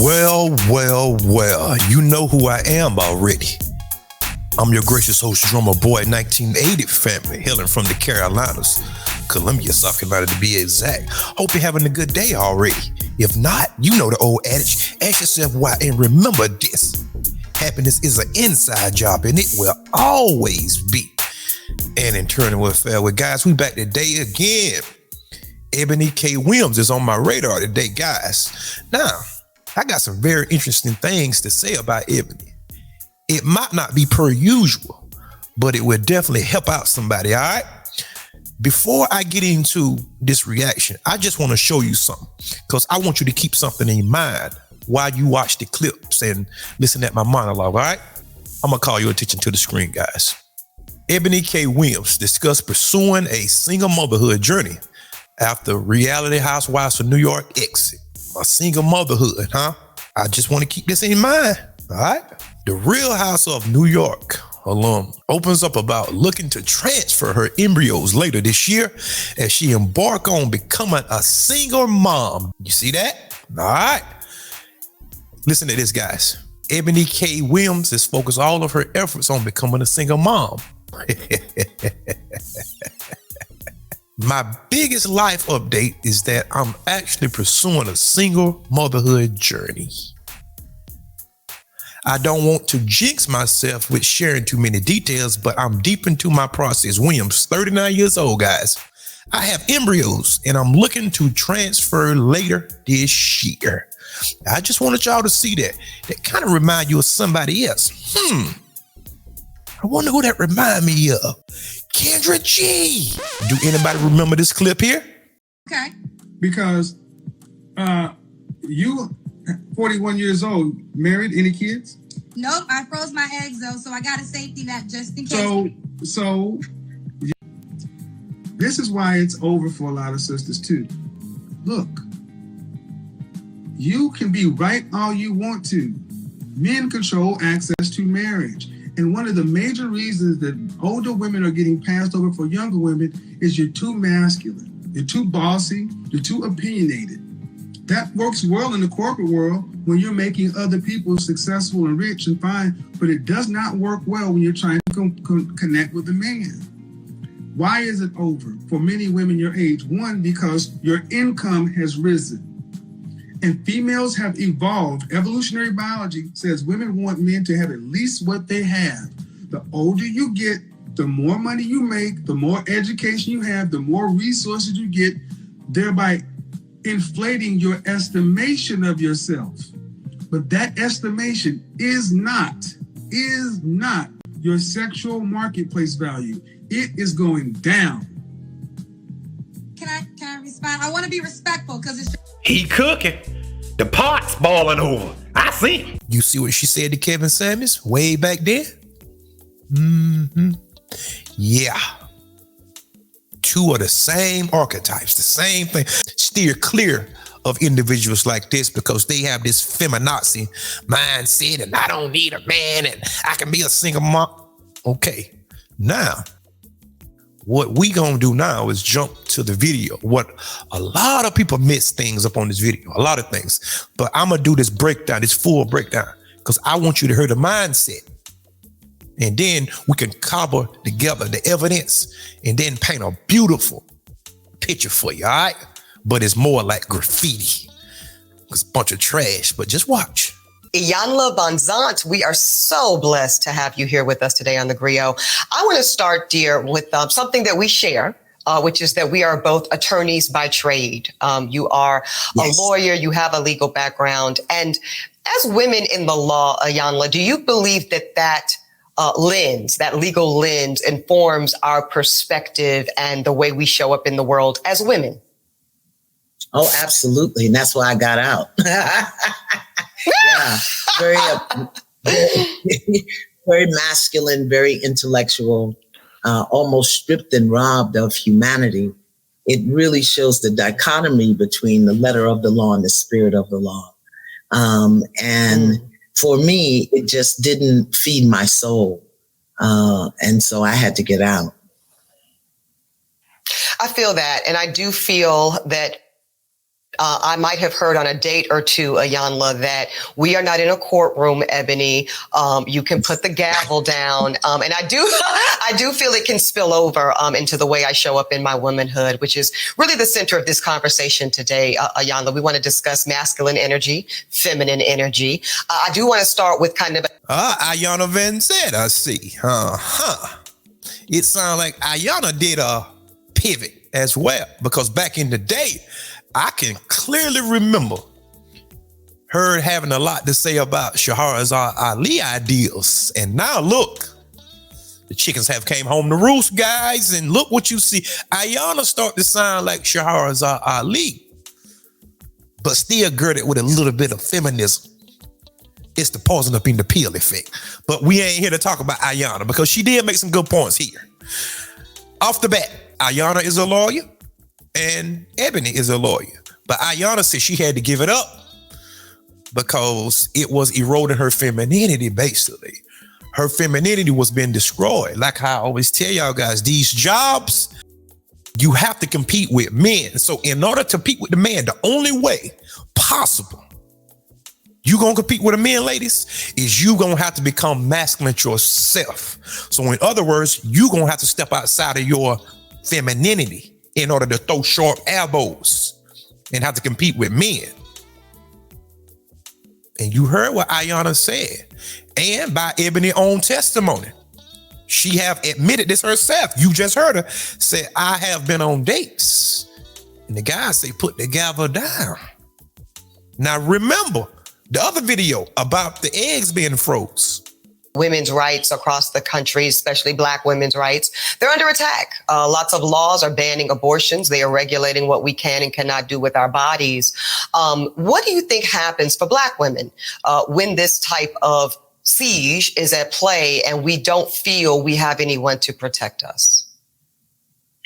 Well, you know who I am already. I'm your gracious host, drummer boy, 1980 family, hailing from the Carolinas, Columbia, South Carolina to be exact. Hope you're having a good day already. If not, you know the old adage, ask yourself why and remember this. Happiness is an inside job and it will always be. And in turning with fair with guys, we back today again. Ebony K is on my radar today, guys. Now, I got some very interesting things to say about Ebony. It might not be per usual, but it will definitely help out somebody, all right? Before I get into this reaction, I just want to show you something because I want you to keep something in mind while you watch the clips and listen at my monologue, all right? I'm going to call your attention to the screen, guys. Ebony K. Williams discussed pursuing a single motherhood journey after Reality Housewives of New York exit. A single motherhood, huh? I just want to keep this in mind, all right? The Real House of New York alum opens up about looking to transfer her embryos later this year as she embark on becoming a single mom. You see that? All right. Listen to this, guys. Ebony K. Williams has focused all of her efforts on becoming a single mom. My biggest life update is that I'm actually pursuing a single motherhood journey. I don't want to jinx myself with sharing too many details, but I'm deep into my process. Williams, 39 years old, guys. I have embryos and I'm looking to transfer later this year. I just wanted y'all to see that. That kind of remind you of somebody else. I wonder who that remind me of. Kendra G. Do anybody remember this clip here? Okay. Because you 41 years old, married, any kids? Nope, I froze my eggs though, so I got a safety net just in case. So this is why it's over for a lot of sisters too. Look, you can be right all you want to. Men control access to marriage. And one of the major reasons that older women are getting passed over for younger women is you're too masculine, you're too bossy, you're too opinionated. That works well in the corporate world when you're making other people successful and rich and fine, but it does not work well when you're trying to connect with a man. Why is it over for many women your age? One, because your income has risen. And females have evolved. Evolutionary biology says women want men to have at least what they have. The older you get, the more money you make, the more education you have, the more resources you get, thereby inflating your estimation of yourself. But that estimation is not your sexual marketplace value. It is going down. Can I respond? I want to be respectful because it's... He cooking. The pot's boiling over. I see him. You see what she said to Kevin Samuels way back then? Yeah. Two of the same archetypes, the same thing. Steer clear of individuals like this because they have this feminazi mindset and I don't need a man and I can be a single mom. Okay, now, what we gonna do now is jump to the video. What a lot of people miss things up on this video, a lot of things. But I'm gonna do this breakdown, this full breakdown, because I want you to hear the mindset. And then we can cobble together the evidence and then paint a beautiful picture for you, all right? But it's more like graffiti. It's a bunch of trash, but just watch. Iyanla Bonzant, we are so blessed to have you here with us today on The Griot. I want to start, dear, with something that we share, which is that we are both attorneys by trade. You are a lawyer, you have a legal background. And as women in the law, Iyanla, do you believe that lens, that legal lens, informs our perspective and the way we show up in the world as women? Oh, absolutely. And that's why I got out. Yeah, very masculine, very intellectual, almost stripped and robbed of humanity. It really shows the dichotomy between the letter of the law and the spirit of the law. For me, it just didn't feed my soul. And so I had to get out. I feel that. And I do feel that I might have heard on a date or two, Ayanla, that we are not in a courtroom, Ebony. You can put the gavel down. And I do feel it can spill over into the way I show up in my womanhood, which is really the center of this conversation today, Ayanla. We want to discuss masculine energy, feminine energy. I do want to start with kind of... Ayanna Van said, I see. It sounds like Ayanna did a pivot as well, because back in the day, I can clearly remember her having a lot to say about Shahrazad Ali ideals. And now look, the chickens have came home to roost, guys. And look what you see. Ayanna start to sound like Shahrazad Ali, but still girded with a little bit of feminism. It's the poison up in the peel effect. But we ain't here to talk about Ayanna, because she did make some good points here. Off the bat, Ayanna is a lawyer and Ebony is a lawyer. But Ayanna said she had to give it up because it was eroding her femininity, basically. Her femininity was being destroyed. Like I always tell y'all guys, these jobs, you have to compete with men. So in order to compete with the man, the only way possible you gonna compete with a man, ladies, is you gonna have to become masculine yourself. So in other words, you gonna have to step outside of your femininity in order to throw sharp elbows and have to compete with men. And you heard what Ayanna said. And by Ebony's own testimony, she have admitted this herself. You just heard her say, I have been on dates. And the guy say, put the gavel down. Now remember, the other video about the eggs being froze. Women's rights across the country, especially Black women's rights, they're under attack. Lots of laws are banning abortions. They are regulating what we can and cannot do with our bodies. What do you think happens for Black women when this type of siege is at play and we don't feel we have anyone to protect us?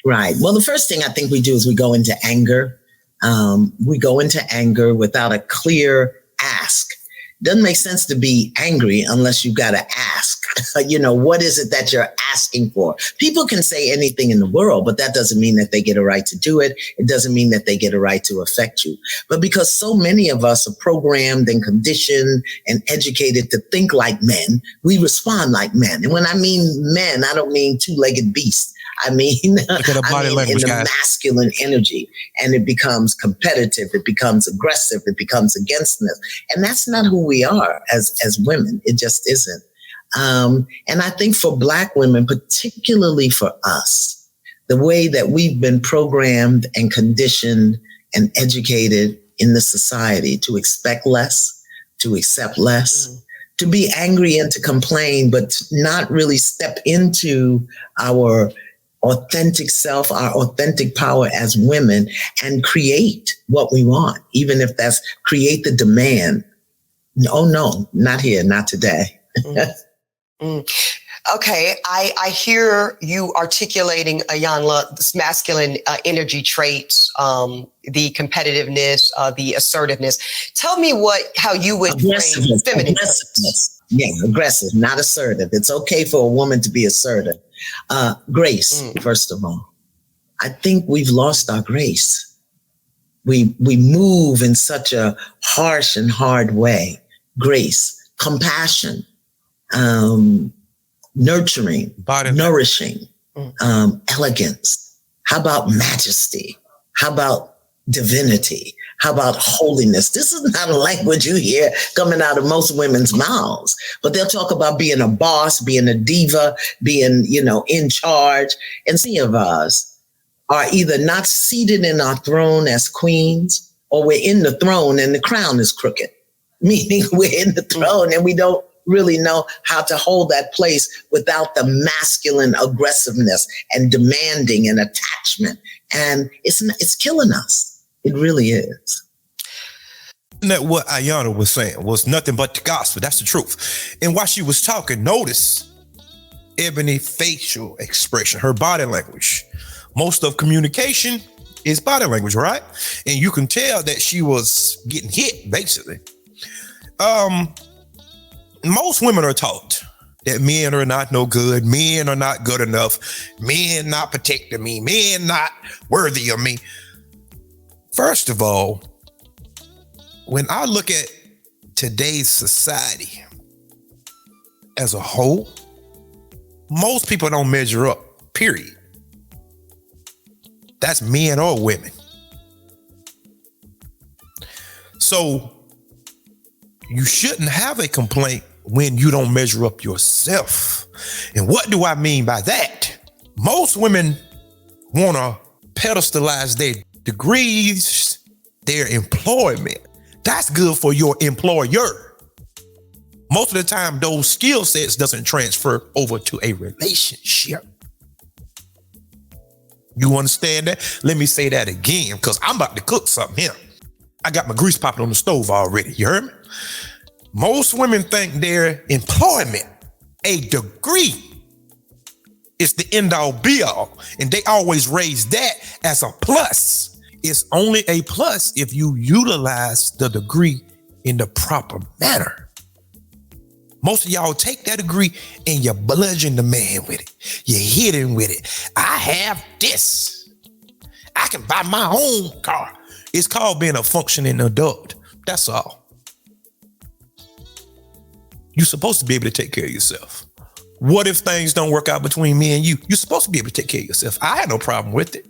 Right. Well, the first thing I think we do is we go into anger. We go into anger without a clear ask. Doesn't make sense to be angry unless you got to ask, what is it that you're asking for? People can say anything in the world, but that doesn't mean that they get a right to do it. It doesn't mean that they get a right to affect you. But because so many of us are programmed and conditioned and educated to think like men, we respond like men. And when I mean men, I don't mean two-legged beasts. I mean, in the masculine energy, and it becomes competitive, it becomes aggressive, it becomes againstness. And that's not who we are as women. It just isn't. And I think for Black women, particularly for us, the way that we've been programmed and conditioned and educated in the society to expect less, to accept less, to be angry and to complain, but to not really step into our authentic self, our authentic power as women, and create what we want, even if that's create the demand. No, not here, not today. Okay, I hear you articulating, Ayanla, this masculine energy traits, the competitiveness, the assertiveness. Tell me how you would frame feminine traits. Yeah, aggressive, not assertive. It's okay for a woman to be assertive. Grace, first of all. I think we've lost our grace. We move in such a harsh and hard way. Grace, compassion, nurturing, nourishing, elegance. How about majesty? How about divinity? How about holiness? This is not a language you hear coming out of most women's mouths, but they'll talk about being a boss, being a diva, being, in charge. And some of us are either not seated in our throne as queens, or we're in the throne and the crown is crooked, meaning we're in the throne and we don't really know how to hold that place without the masculine aggressiveness and demanding and attachment. And it's killing us. It really is. And that what Ayanna was saying was nothing but the gospel. That's the truth. And while she was talking, notice Ebony's facial expression, her body language. Most of communication is body language, right? And you can tell that she was getting hit, basically. Most women are taught that men are not no good, men are not good enough, men not protecting me, men not worthy of me. First of all, when I look at today's society as a whole, most people don't measure up, period. That's men or women. So you shouldn't have a complaint when you don't measure up yourself. And what do I mean by that? Most women want to pedestalize their degrees, their employment. That's good for your employer. Most of the time, those skill sets doesn't transfer over to a relationship. You understand that? Let me say that again, because I'm about to cook something here. I got my grease popping on the stove already. You heard me? Most women think their employment, a degree, is the end all be all. And they always raise that as a plus. It's only a plus if you utilize the degree in the proper manner. Most of y'all take that degree and you bludgeon the man with it. You hit him with it. I have this. I can buy my own car. It's called being a functioning adult. That's all. You're supposed to be able to take care of yourself. What if things don't work out between me and you? You're supposed to be able to take care of yourself. I had no problem with it.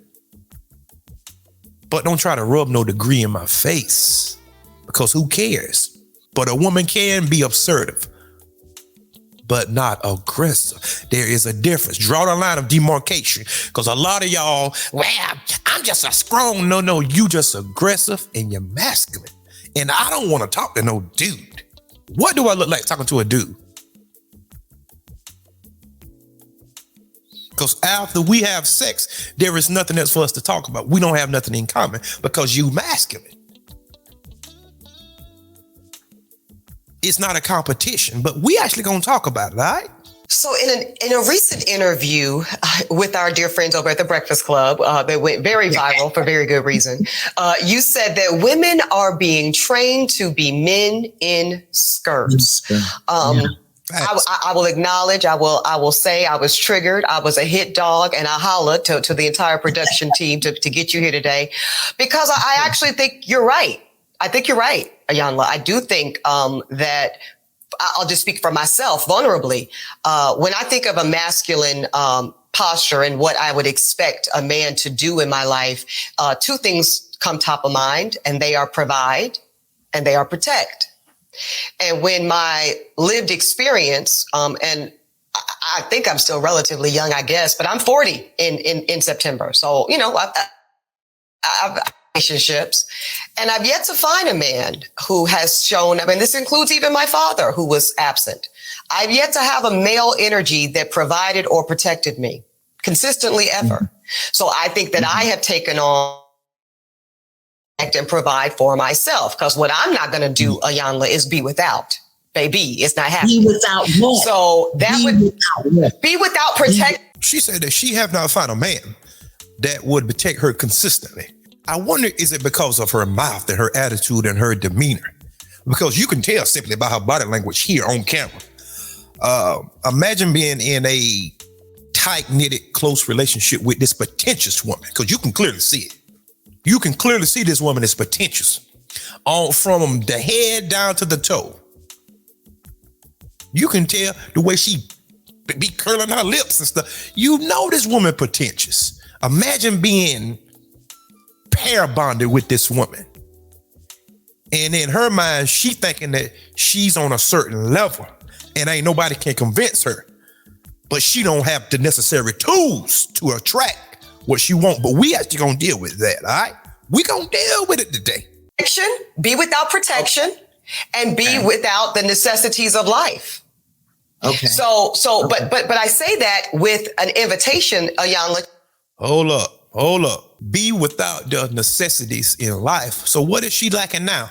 But don't try to rub no degree in my face, because who cares? But a woman can be assertive, but not aggressive. There is a difference. Draw the line of demarcation, because a lot of y'all, well, I'm just a strong. No, you just aggressive and you're masculine. And I don't want to talk to no dude. What do I look like talking to a dude? Because after we have sex, there is nothing else for us to talk about. We don't have nothing in common because you masculine. It's not a competition, but we actually gonna talk about it, all right? So in a recent interview with our dear friends over at the Breakfast Club, that went very viral for very good reason, you said that women are being trained to be men in skirts. I will acknowledge, I will say I was triggered. I was a hit dog, and I hollered to the entire production team to get you here today, because I actually think you're right. I think you're right, Iyanla. I do think that I'll just speak for myself vulnerably. When I think of a masculine posture and what I would expect a man to do in my life, two things come top of mind, and they are provide and they are protect. And when my lived experience, and I think I'm still relatively young, I guess, but I'm 40 in September. So, you know, I've relationships, and I've yet to find a man who has shown, I mean, this includes even my father, who was absent. I've yet to have a male energy that provided or protected me consistently ever. So I think that I have taken on and provide for myself, because what I'm not going to do, Iyanla, is be without. Baby, it's not happening. Be without what? So that be without protect. She said that she have not found a man that would protect her consistently. I wonder, is it because of her mouth and her attitude and her demeanor? Because you can tell simply by her body language here on camera. Imagine being in a tight-knitted, close relationship with this pretentious woman, because you can clearly see it. You can clearly see this woman is pretentious, from the head down to the toe. You can tell the way she be curling her lips and stuff. You know this woman pretentious. Imagine being pair bonded with this woman. And in her mind, she thinking that she's on a certain level and ain't nobody can convince her. But she don't have the necessary tools to attract what she want. But we actually gonna deal with that, all right? We gonna deal with it today. Be without protection, and be without the necessities of life. Okay. But I say that with an invitation, Iyanla. Hold up. Be without the necessities in life. So what is she lacking now?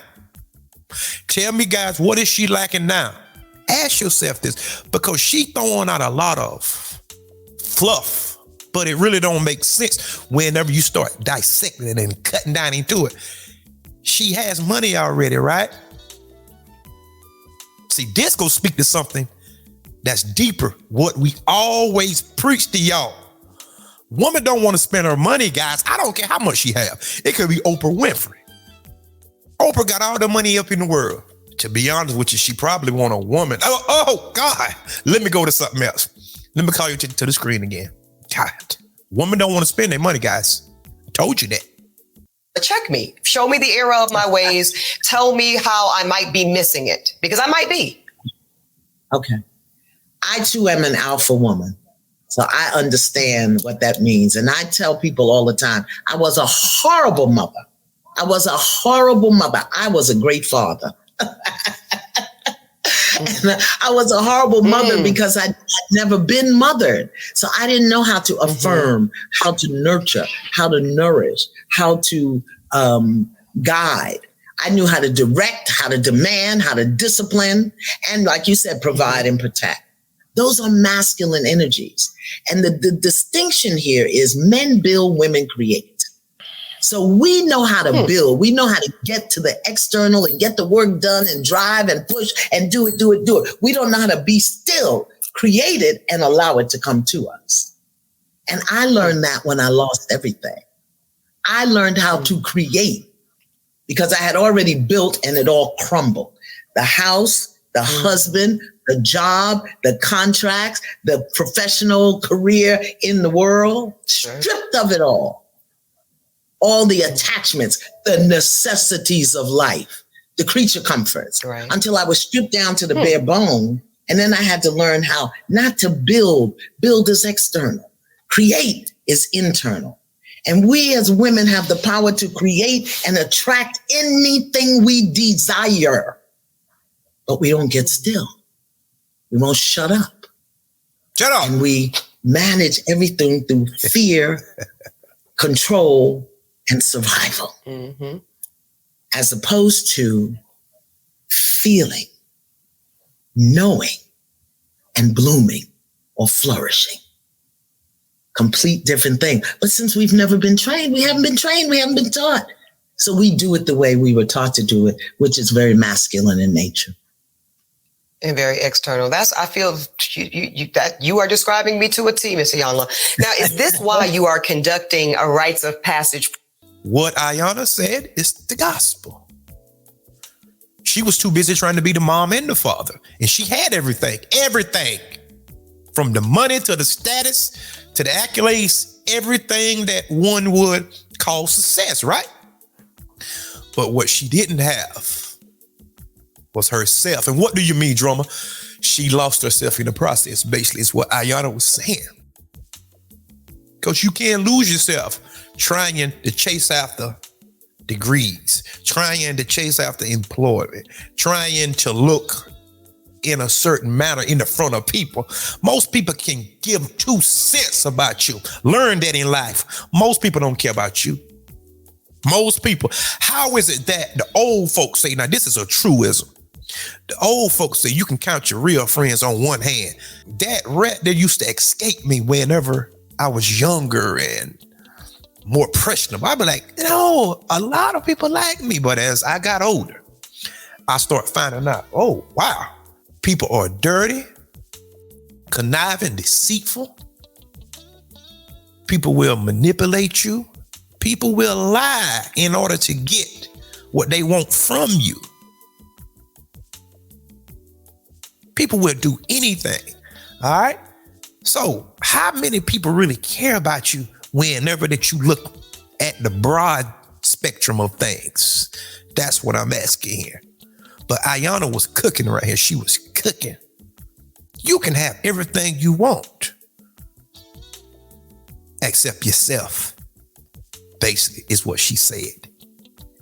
Tell me, guys, what is she lacking now? Ask yourself this, because she throwing out a lot of fluff, but it really don't make sense whenever you start dissecting it and cutting down into it. She has money already, right? See, this go speak to something that's deeper, what we always preach to y'all. Woman don't want to spend her money, guys. I don't care how much she have. It could be Oprah Winfrey. Oprah got all the money up in the world. To be honest with you, she probably want a woman. Oh God. Let me go to something else. Let me call you to the screen again. God. Women don't want to spend their money, guys. I told you that. Check me. Show me the error of my ways. Tell me how I might be missing it, because I might be. Okay. I too am an alpha woman. So I understand what that means. And I tell people all the time, I was a horrible mother. I was a great father. And I was a horrible mother because I'd never been mothered. So I didn't know how to affirm, how to nurture, how to nourish, how to guide. I knew how to direct, how to demand, how to discipline, and like you said, provide and protect. Those are masculine energies. And the distinction here is men build, women create. So we know how to build. We know how to get to the external and get the work done and drive and push and do it. We don't know how to be still, create it, and allow it to come to us. And I learned that when I lost everything. I learned how to create because I had already built and it all crumbled. The house, the husband, the job, the contracts, the professional career in the world, stripped of it all the attachments, the necessities of life, the creature comforts, until I was stripped down to the bare bone. And then I had to learn how not to build. Build is external. Create is internal. And we as women have the power to create and attract anything we desire. But we don't get still. We won't shut up. Shut up. And we manage everything through fear, control, and survival, as opposed to feeling, knowing, and blooming or flourishing. Complete different thing. But since we've never been trained, we haven't been taught. So we do it the way we were taught to do it, which is very masculine in nature. And very external. I feel that you are describing me to a T, Ms. Iyanla. Now, is this why you are conducting a rites of passage? What Iyanla said is the gospel. She was too busy trying to be the mom and the father. And she had everything. From the money to the status to the accolades, everything that one would call success, right? But what she didn't have was herself. And what do you mean, drummer? She lost herself in the process, basically, is what Iyanla was saying. Because you can't lose yourself trying to chase after degrees, trying to chase after employment, trying to look in a certain manner in the front of people. Most people can give 2 cents about you. Learn that in life. Most people don't care about you. Most people. How is it that the old folks say, now this is a truism, the old folks say you can count your real friends on one hand. That rat that used to escape me whenever I was younger and more impressionable. I'd be like, a lot of people like me. But as I got older, I start finding out, oh, wow, people are dirty, conniving, deceitful. People will manipulate you. People will lie in order to get what they want from you. People will do anything. All right. So how many people really care about you whenever that you look at the broad spectrum of things? That's what I'm asking here. But Iyanla was cooking right here. She was cooking. You can have everything you want except yourself, basically, is what she said.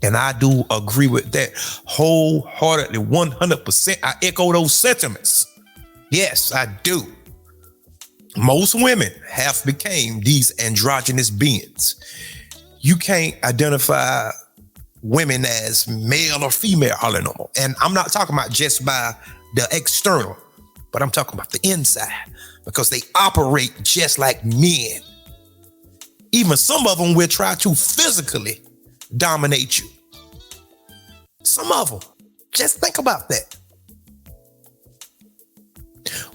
And I do agree with that wholeheartedly, 100%. I echo those sentiments. Yes, I do. Most women have become these androgynous beings. You can't identify women as male or female anymore. And I'm not talking about just by the external, but I'm talking about the inside, because they operate just like men. Even some of them will try to physically dominate you. Some of them. Just think about that.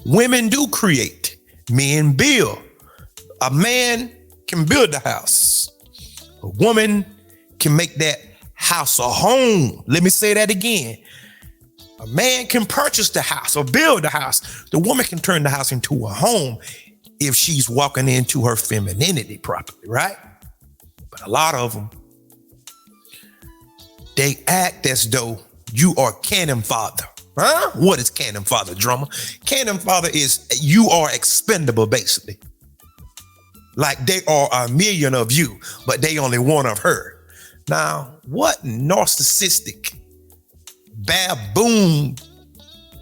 Women do create. Men build. A man can build a house. A woman can make that house or home. Let me say that again. A man can purchase the house or build the house. The woman can turn the house into a home if she's walking into her femininity properly, right? But a lot of them, they act as though you are cannon father. Huh? What is cannon father, drummer? Cannon father is you are expendable, basically. Like they are a million of you, but they only one of her. Now, what narcissistic baboon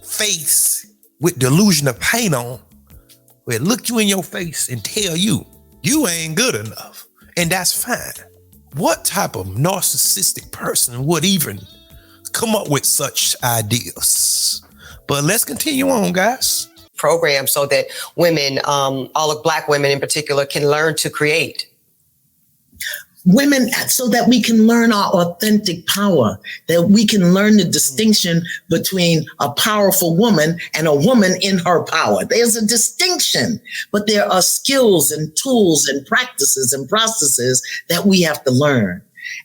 face with delusion of paint on will look you in your face and tell you you ain't good enough, and that's fine. What type of narcissistic person would even come up with such ideas? But let's continue on, guys. Program so that women, all of Black women in particular, can learn to create. Women, so that we can learn our authentic power, that we can learn the distinction between a powerful woman and a woman in her power. There's a distinction, but there are skills and tools and practices and processes that we have to learn.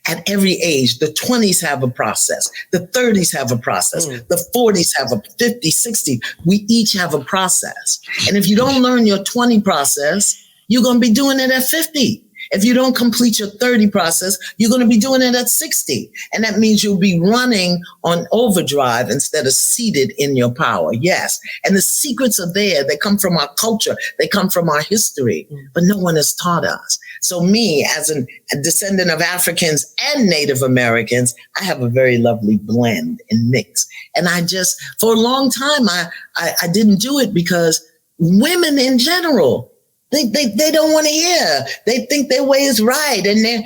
At every age, the 20s have a process, the 30s have a process, the 40s have a 50, 60. We each have a process. And if you don't learn your 20 process, you're going to be doing it at 50. If you don't complete your 30 process, you're going to be doing it at 60. And that means you'll be running on overdrive instead of seated in your power. Yes. And the secrets are there. They come from our culture. They come from our history, but no one has taught us. So me, as a descendant of Africans and Native Americans, I have a very lovely blend and mix. And I just, for a long time, I didn't do it because women in general, they don't want to hear. They think their way is right. And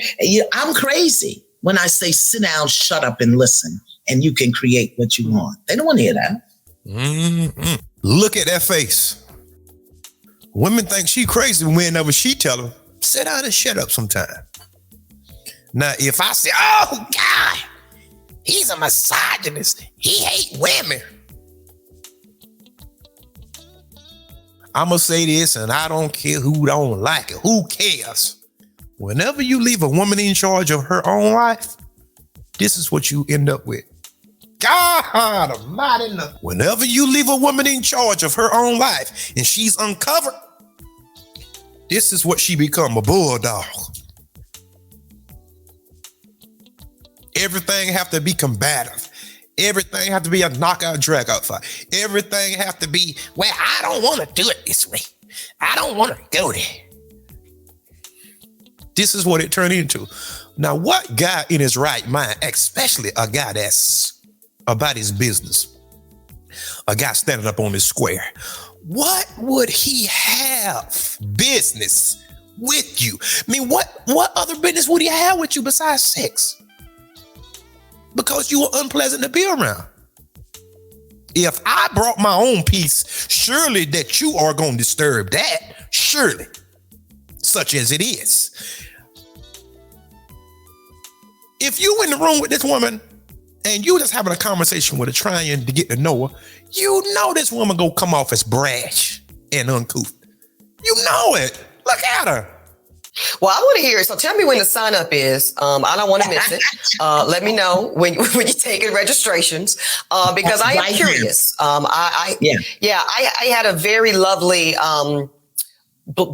I'm crazy when I say, sit down, shut up, and listen, and you can create what you want. They don't want to hear that. Mm-hmm. Look at that face. Women think she crazy whenever she tell them, sit down and shut up sometime. Now, if I say, oh, God, he's a misogynist. He hate women. I'm going to say this, and I don't care who don't like it. Who cares? Whenever you leave a woman in charge of her own life, this is what you end up with. God almighty. Whenever you leave a woman in charge of her own life and she's uncovered, this is what she become, a bulldog. Everything have to be combative. Everything have to be a knockout, drag out fight. Everything have to be, well, I don't want to do it this way. I don't want to go there. This is what it turned into. Now, what guy in his right mind, especially a guy that's about his business, a guy standing up on his square, what would he have business with you? I mean, what other business would he have with you besides sex? Because you were unpleasant to be around. If I brought my own peace, surely that you are going to disturb that. Surely. Such as it is. If you in the room with this woman and you just having a conversation with her trying to get to know her, you know this woman gonna come off as brash and uncouth. You know it. Look at her. Well, I want to hear it. So tell me when the sign up is. I don't want to miss it. Let me know when you're taking registrations because I am curious. I had a very lovely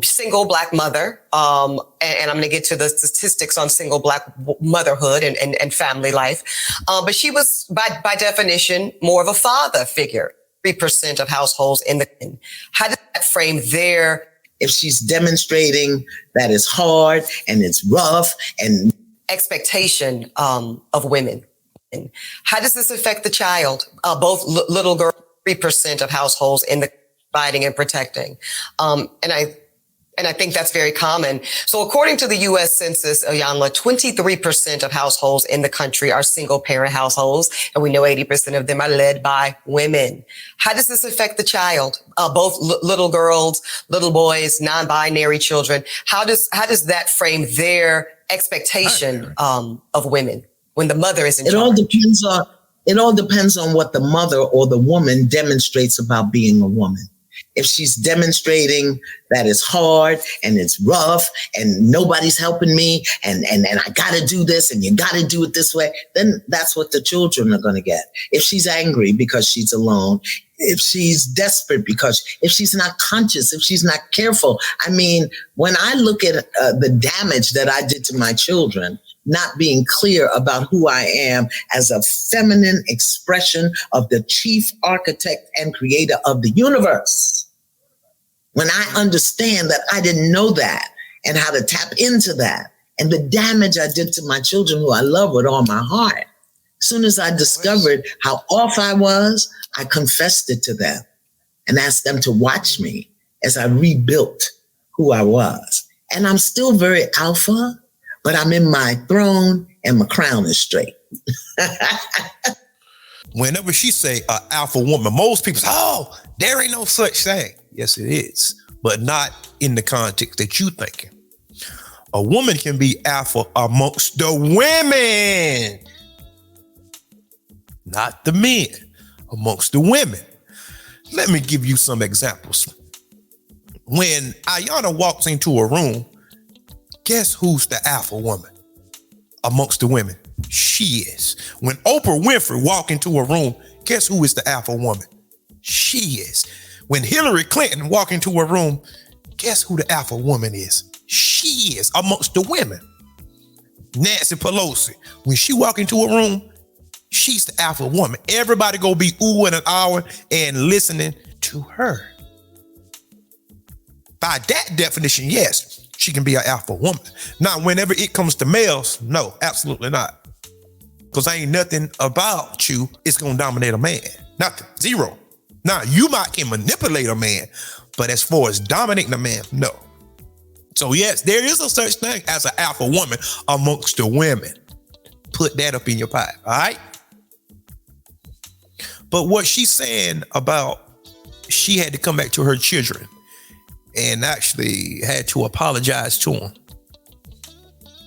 single Black mother. And I'm going to get to the statistics on single Black motherhood and family life. But she was, by definition, more of a father figure. 3% of households how does that frame their... If she's demonstrating that it's hard and it's rough and expectation of women. And how does this affect the child? Both little girls, 3% of households in the providing and protecting. And I think that's very common. So according to the U.S. Census, Iyanla, 23% of households in the country are single parent households. And we know 80% of them are led by women. How does this affect the child? Both little girls, little boys, non-binary children. How does that frame their expectation of women when the mother is in charge? It all depends on what the mother or the woman demonstrates about being a woman. If she's demonstrating that it's hard and it's rough and nobody's helping me and I got to do this and you got to do it this way, then that's what the children are going to get. If she's angry because she's alone, if she's desperate if she's not conscious, if she's not careful. I mean, when I look at the damage that I did to my children, not being clear about who I am as a feminine expression of the chief architect and creator of the universe. When I understand that I didn't know that and how to tap into that and the damage I did to my children who I love with all my heart. As soon as I discovered how off I was, I confessed it to them and asked them to watch me as I rebuilt who I was. And I'm still very alpha, but I'm in my throne and my crown is straight. Whenever she say an alpha woman, most people say, oh, there ain't no such thing. Yes, it is, but not in the context that you thinking. A woman can be alpha amongst the women, not the men, amongst the women. Let me give you some examples. When Ayana walks into a room, guess who's the alpha woman amongst the women? She is. When Oprah Winfrey walk into a room, guess who is the alpha woman? She is. When Hillary Clinton walk into a room, guess who the alpha woman is? She is amongst the women. Nancy Pelosi, when she walk into a room, she's the alpha woman. Everybody go be ooh in an hour and listening to her. By that definition, yes, she can be an alpha woman. Now, whenever it comes to males, no, absolutely not. Because ain't nothing about you is going to dominate a man. Nothing. Zero. Now, you might can manipulate a man, but as far as dominating a man, no. So yes, there is a such thing as an alpha woman amongst the women. Put that up in your pipe, all right? But what she's saying about she had to come back to her children and actually had to apologize to them,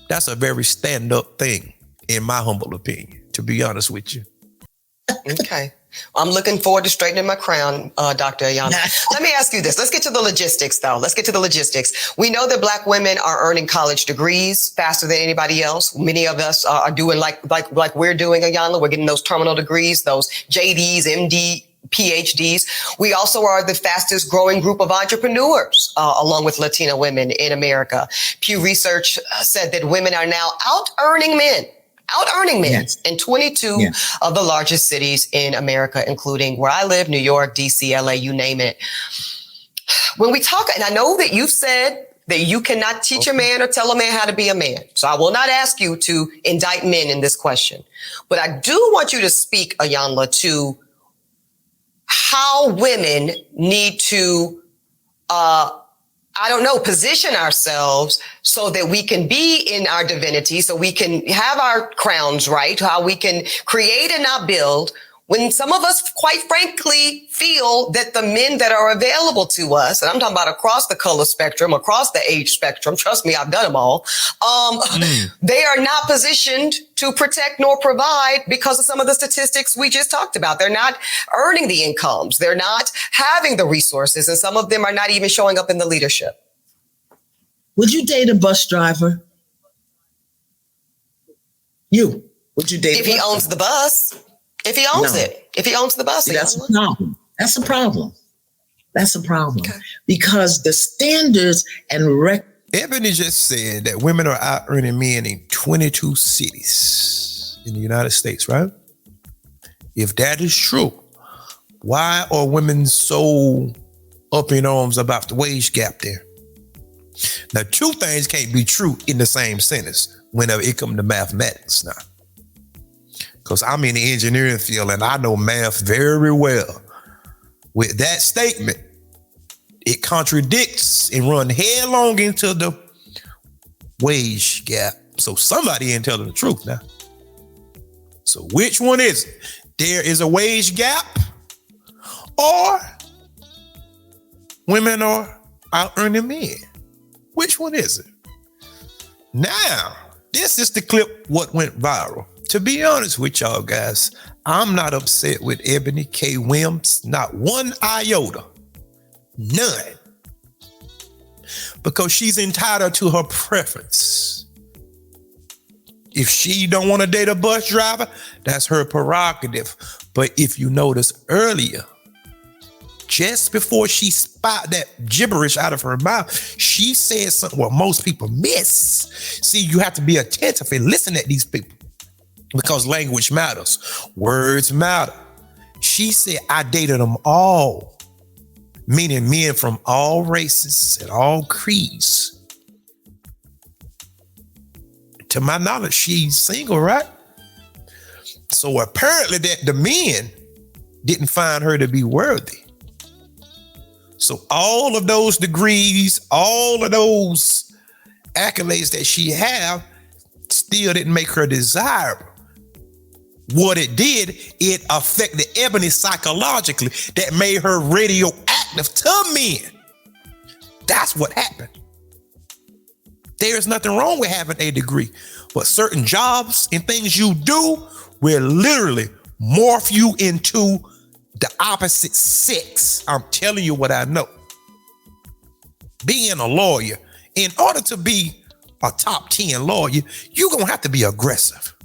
that's a very stand-up thing, in my humble opinion, to be honest with you. Okay. I'm looking forward to straightening my crown, Dr. Ayana. Let me ask you this. Let's get to the logistics, though. Let's get to the logistics. We know that Black women are earning college degrees faster than anybody else. Many of us are doing like we're doing, Ayana. We're getting those terminal degrees, those JDs, MD, PhDs. We also are the fastest growing group of entrepreneurs, along with Latina women in America. Pew Research said that women are now out-earning men yes. in 22 of the largest cities in America, including where I live, New York, DC, LA, you name it. When we talk, and I know that you've said that you cannot teach a man or tell a man how to be a man. So I will not ask you to indict men in this question. But I do want you to speak, Ayanla, to how women need to position ourselves so that we can be in our divinity, so we can have our crowns right, how we can create and not build, when some of us, quite frankly, feel that the men that are available to us, and I'm talking about across the color spectrum, across the age spectrum, trust me, I've done them all, they are not positioned to protect nor provide because of some of the statistics we just talked about. They're not earning the incomes. They're not having the resources, and some of them are not even showing up in the leadership. Would you date a bus driver? Would you date if he owns the bus? If he owns it, if he owns the bus. See, that's a problem. That's a problem. Okay. Because the standards and Ebony just said that women are out earning men in 22 cities in the United States, right? If that is true, why are women so up in arms about the wage gap there? Now, two things can't be true in the same sentence whenever it comes to mathematics now. Because I'm in the engineering field and I know math very well. With that statement, it contradicts and runs headlong into the wage gap. So somebody ain't telling the truth now. So which one is it? There is a wage gap, or women are out earning men? Which one is it? Now, this is the clip what went viral. To be honest with y'all guys, I'm not upset with Ebony K. Williams, not one iota. None. Because she's entitled to her preference. If she don't want to date a bus driver, that's her prerogative. But if you notice earlier, just before she spat that gibberish out of her mouth, she said something what most people miss. See, you have to be attentive and listen at these people because language matters. Words matter. She said, I dated them all, meaning men from all races and all creeds. To my knowledge, she's single, right? So apparently that the men didn't find her to be worthy. So all of those degrees, all of those accolades that she have still didn't make her desirable. What it did, it affected Ebony psychologically that made her radioactive to men. That's what happened. There's nothing wrong with having a degree, but certain jobs and things you do will literally morph you into the opposite sex. I'm telling you what I know. Being a lawyer, in order to be a top 10 lawyer, you're going to have to be aggressive.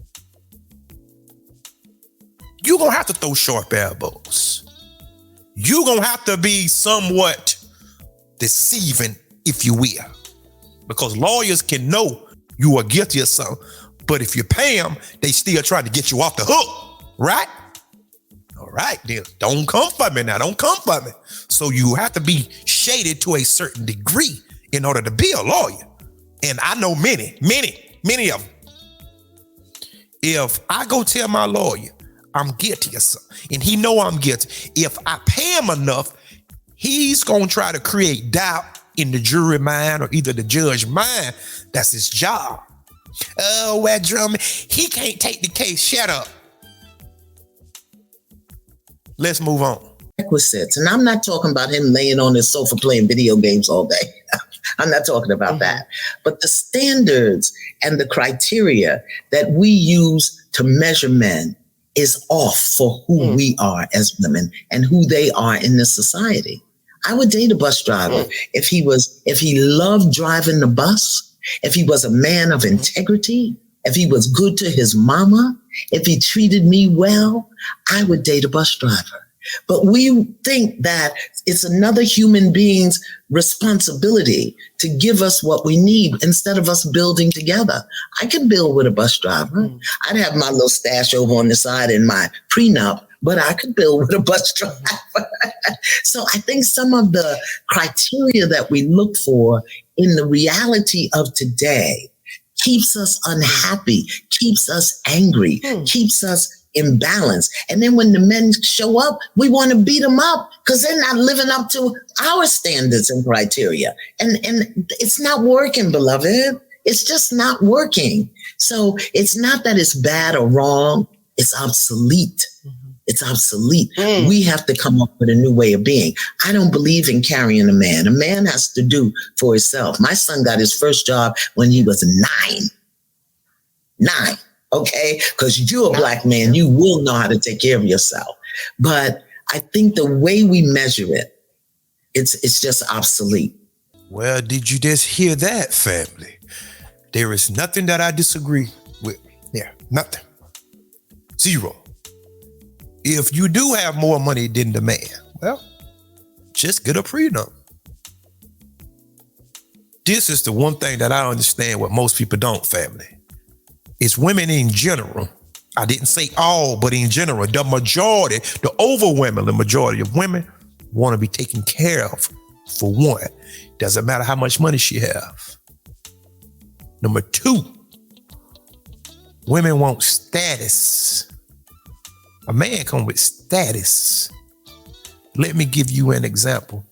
You're going to have to throw sharp elbows. You're going to have to be somewhat deceiving, if you will. Because lawyers can know you are guilty of something, but if you pay them, they still trying to get you off the hook, right? All right, then don't come for me now. Don't come for me. So you have to be shaded to a certain degree in order to be a lawyer. And I know many of them. If I go tell my lawyer I'm guilty of something, and he know I'm guilty, if I pay him enough, he's going to try to create doubt in the jury mind or either the judge mind. That's his job. Oh, well, Drummond, he can't take the case. Shut up. Let's move on. Requisites. And I'm not talking about him laying on his sofa playing video games all day. I'm not talking about that. But the standards and the criteria that we use to measure men is off for who we are as women and who they are in this society. I would date a bus driver if he loved driving the bus, if he was a man of integrity, if he was good to his mama, if he treated me well, I would date a bus driver. But we think that it's another human being's responsibility to give us what we need instead of us building together. I can build with a bus driver. I'd have my little stash over on the side in my prenup, but I could build with a bus driver. So I think some of the criteria that we look for in the reality of today keeps us unhappy, keeps us angry, keeps us imbalance. And then when the men show up, we want to beat them up because they're not living up to our standards and criteria. And it's not working, beloved. It's just not working. So it's not that it's bad or wrong. It's obsolete. It's obsolete. We have to come up with a new way of being. I don't believe in carrying a man. A man has to do for himself. My son got his first job when he was 9. Okay? Because you're a black man, you will know how to take care of yourself. But I think the way we measure it, it's just obsolete. Well, did you just hear that, family? There is nothing that I disagree with. Yeah, nothing. Zero. If you do have more money than the man, well, just get a prenup. This is the one thing that I understand what most people don't, family. It's women in general. I didn't say all, but in general, the majority, the overwhelming majority of women want to be taken care of. For one, doesn't matter how much money she have. Number 2, women want status. A man comes with status. Let me give you an example.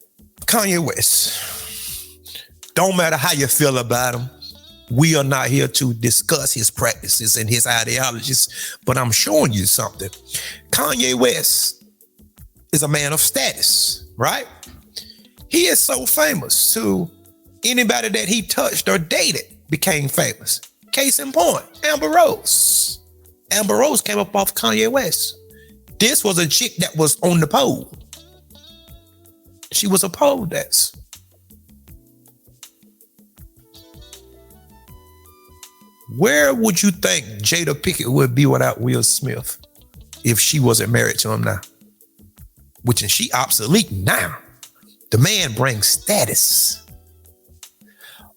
Kanye West. Don't matter how you feel about him. We are not here to discuss his practices and his ideologies, but I'm showing you something. Kanye West is a man of status, right? He is so famous to anybody that he touched or dated became famous. Case in point, Amber Rose. Amber Rose came up off Kanye West. This was a chick that was on the pole. She was a pole dancer. Where would you think Jada Pinkett would be without Will Smith if she wasn't married to him now? Which is she obsolete now. The man brings status.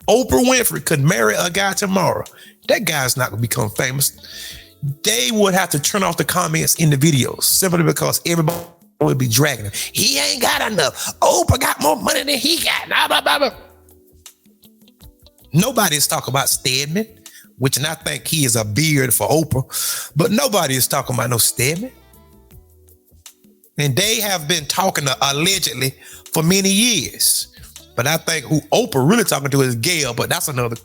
Oprah Winfrey could marry a guy tomorrow. That guy's not going to become famous. They would have to turn off the comments in the videos simply because everybody would be dragging him. He ain't got enough. Oprah got more money than he got. Blah, blah, blah, blah. Nobody's talking about Stedman, which I think he is a beard for Oprah, but nobody is talking about no Stedman. And they have been talking allegedly for many years. But I think who Oprah really talking to is Gail, but that's another.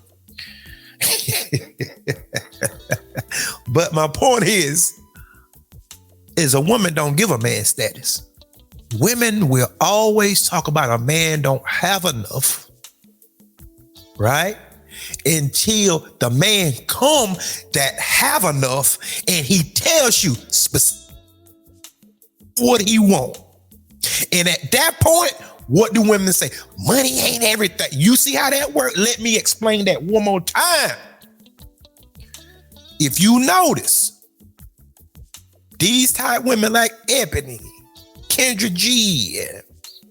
But my point is a woman don't give a man status. Women will always talk about a man don't have enough, right? Until the man come that have enough and he tells you what he want. And at that point, what do women say? Money ain't everything. You see how that works? Let me explain that one more time. If you notice, these type women like Ebony, Kendra G,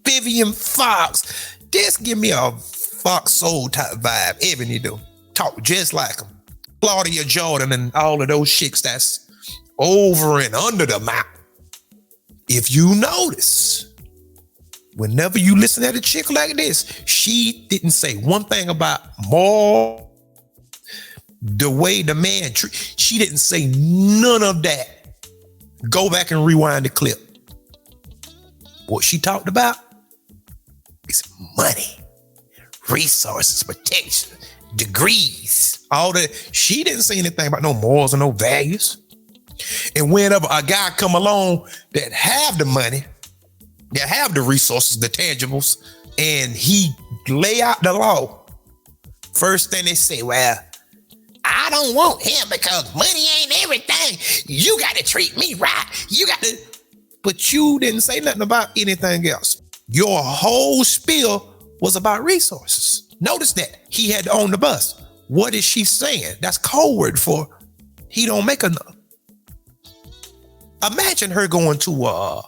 Vivian Fox, this give me a Fox Soul type vibe. Ebony do. Talk just like them. Claudia Jordan and all of those chicks that's over and under the map. If you notice, whenever you listen at a chick like this, she didn't say one thing about more the way the man she didn't say none of that. Go back and rewind the clip. What she talked about is money, resources, protection, degrees, all that. She didn't say anything about no morals or no values. And whenever a guy come along that have the money, that have the resources, the tangibles, and he lay out the law, first thing they say, well, I don't want him because money ain't everything. You got to treat me right. You got to, but you didn't say nothing about anything else. Your whole spiel was about resources. Notice that he had to own the bus. What is she saying? That's code word for he don't make enough. Imagine her going to a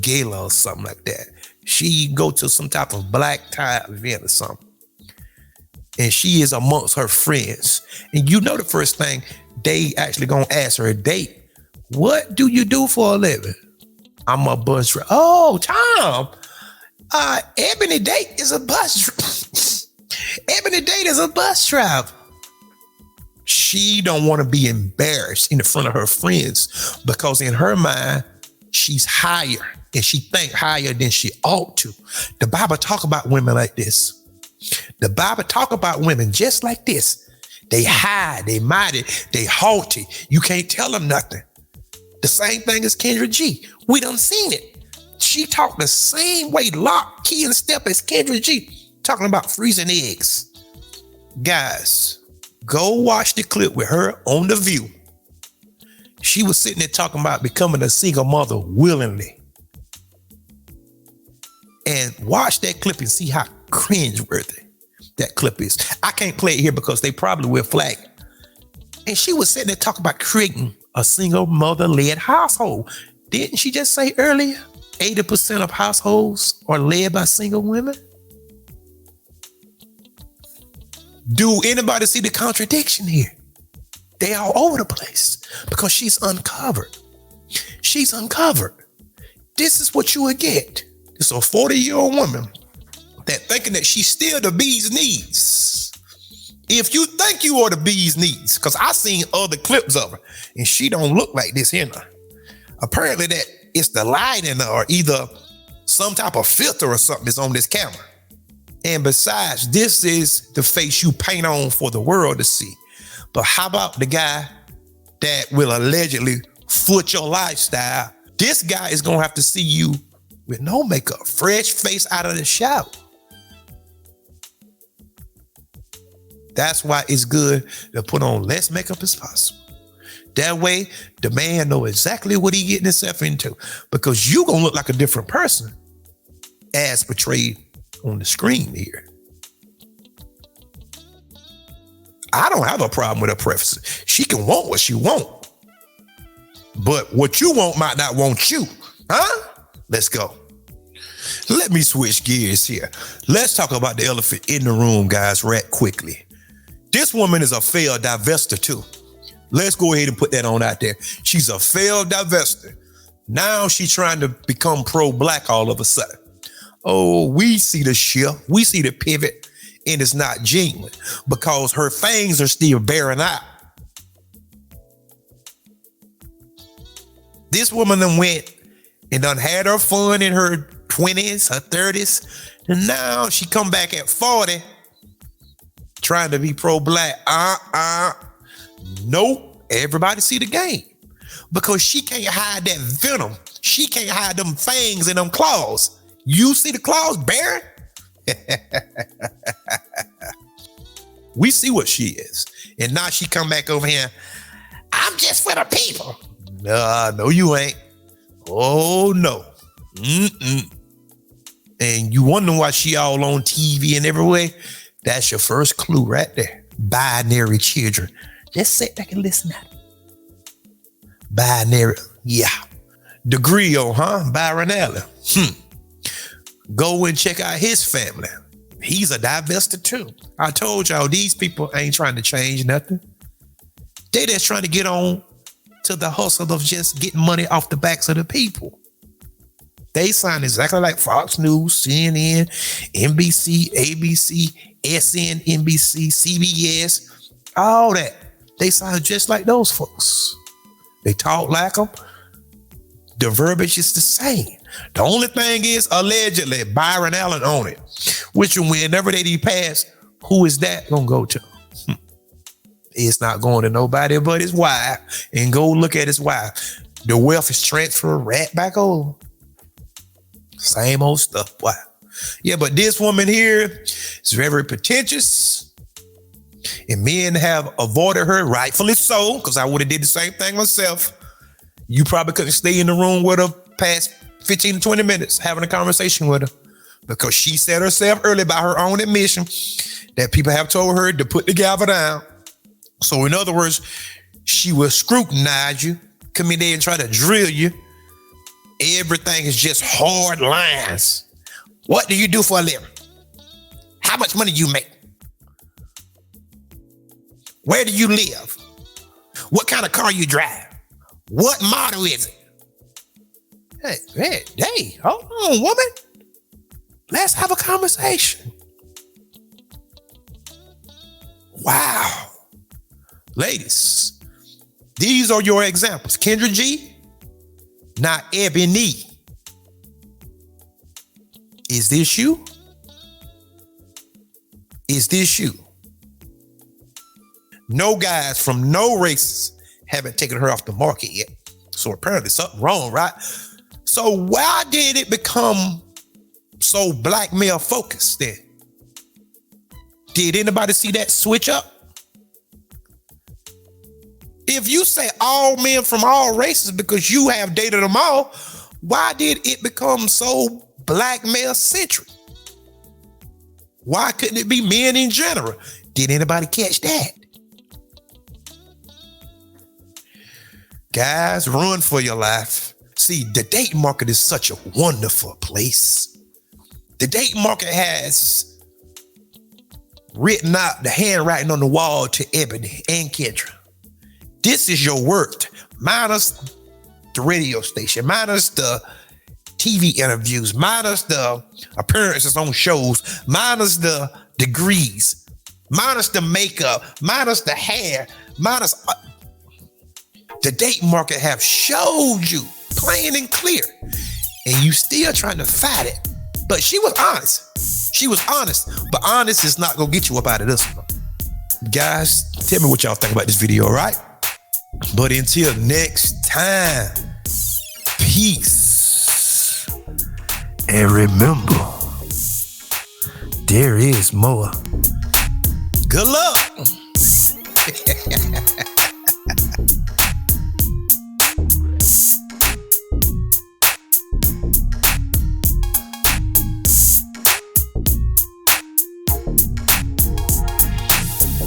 gala or something like that. She go to some type of black tie event or something. And she is amongst her friends. And you know the first thing they actually gonna ask her a date. What do you do for a living? I'm a bus driver. Oh, Tom. Ebony Date is a bus Ebony Date is a bus driver. She don't want to be embarrassed in the front of her friends because in her mind, she's higher and she think higher than she ought to. The Bible talk about women like this. The Bible talk about women just like this. They high, they mighty, they haughty. You can't tell them nothing. The same thing as Kendra G. We done seen it. She talked the same way, lock, key, and step as Kendra G. Talking about freezing eggs. Guys, go watch the clip with her on The View. She was sitting there talking about becoming a single mother willingly. And watch that clip and see how cringeworthy that clip is. I can't play it here because they probably will flag it. And she was sitting there talking about creating a single mother-led household. Didn't she just say earlier, 80% of households are led by single women? Do anybody see the contradiction here? They are all over the place because she's uncovered. She's uncovered. This is what you would get. It's a 40-year-old woman that thinking that she's still the bee's knees. If you think you are the bee's knees, because I seen other clips of her and she don't look like this here now. Apparently that it's the lighting or either some type of filter or something is on this camera. And besides, this is the face you paint on for the world to see. But how about the guy that will allegedly foot your lifestyle? This guy is going to have to see you with no makeup, fresh face out of the shower. That's why it's good to put on less makeup as possible. That way, the man know exactly what he getting himself into because you going to look like a different person as portrayed on the screen here. I don't have a problem with her preferences. She can want what she want. But what you want might not want you. Huh? Let's go. Let me switch gears here. Let's talk about the elephant in the room, guys, right quickly. This woman is a failed divester too. Let's go ahead and put that on out there. She's a failed divester. Now she's trying to become pro-black all of a sudden. Oh, we see the shift. We see the pivot, and it's not genuine because her fangs are still bearing out. This woman done went and done had her fun in her 20s, her 30s, and now she come back at 40 trying to be pro-black. Nope. Everybody see the game because she can't hide that venom. She can't hide them fangs and them claws. You see the claws bearing? We see what she is. And now she come back over here. I'm just for the people. Nah, no, you ain't. Oh, no. And you wonder why she all on TV and everywhere? That's your first clue right there. Binary children. Just sit back and listen at them. Binary, yeah. Degrio, huh? Byron Allen. Go and check out his family. He's a divester too. I told y'all these people ain't trying to change nothing. They just trying to get on to the hustle of just getting money off the backs of the people. They sound exactly like Fox News, CNN, NBC, ABC, SN, NBC, CBS, all that. They sound just like those folks. They talk like them. The verbiage is the same. The only thing is allegedly Byron Allen on it, which whenever they pass, who is that gonna go to? It's not going to nobody but his wife. And go look at his wife. The wealth is transferred right back over. Same old stuff. Wow. Yeah, but this woman here is very pretentious. And men have avoided her, rightfully so, because I would have did the same thing myself. You probably couldn't stay in the room with her past 15 to 20 minutes having a conversation with her because she said herself earlier by her own admission that people have told her to put the gavel down. So in other words, she will scrutinize you, come in there and try to drill you. Everything is just hard lines. What do you do for a living? How much money do you make? Where do you live? What kind of car you drive? What model is it? Hey, hold on, woman. Let's have a conversation. Wow. Ladies, these are your examples. Kendra G, not Ebony. Is this you? Is this you? No guys from no races haven't taken her off the market yet. So apparently something wrong, right? So why did it become so black male focused then? Did anybody see that switch up? If you say all men from all races because you have dated them all, why did it become so black male centric? Why couldn't it be men in general? Did anybody catch that? Guys, run for your life. See, the dating market is such a wonderful place. The dating market has written out the handwriting on the wall to Ebony and Kendra. This is your worth, minus the radio station, minus the TV interviews, minus the appearances on shows, minus the degrees, minus the makeup, minus the hair, minus... The dating market have showed you plain and clear, and you still trying to fight it. But she was honest. She was honest, but honest is not gonna get you up out of this one. Guys, tell me what y'all think about this video, all right? But until next time, peace. And remember, there is more. Good luck.